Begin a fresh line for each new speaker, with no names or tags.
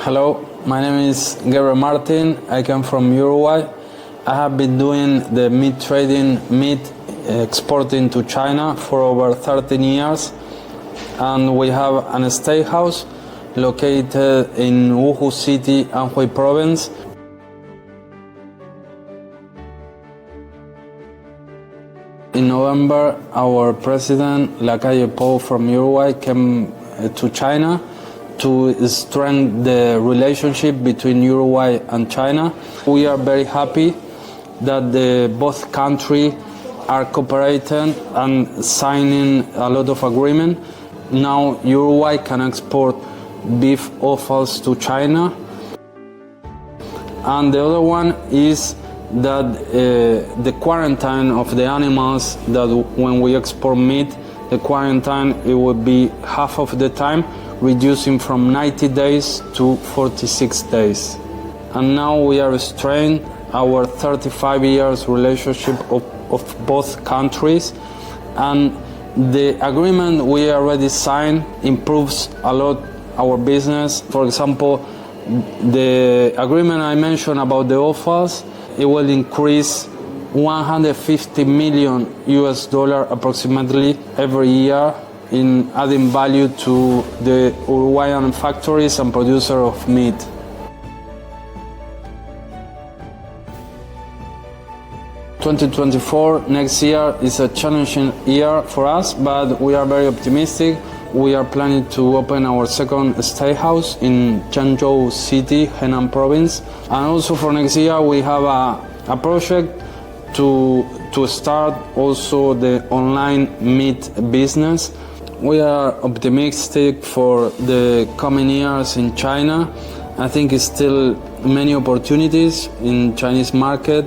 Hello, my name is Gabriel Martin. I come from Uruguay. I have been doing the meat trading, meat exporting to China for over 13 years. And we have an steakhouse located in Woohoo City, Anhui province. In November, our president, Lacalle Pou from Uruguay, came to China to strengthen the relationship between Uruguay and China. We are very happy that both countries are cooperating and signing a lot of agreement. Now Uruguay can export beef offals to China. And the other one is that the quarantine of the animals, that when we export meat, the quarantine, it would be half of the time, reducing from 90 days to 46 days. And now we are strengthening our 35 years relationship of both countries. And the agreement we already signed improves a lot our business. For example, the agreement I mentioned about the offals, it will increase $150 million approximately every year in adding value to the Uruguayan factories and producers of meat. (2024) next year is a challenging year for us, but we are very optimistic. We are planning to open our second steakhouse in Zhengzhou City, Henan province. And also for next year, we have a project to start also the online meat business. We are optimistic for the coming years in China. I think it's still many opportunities in Chinese market.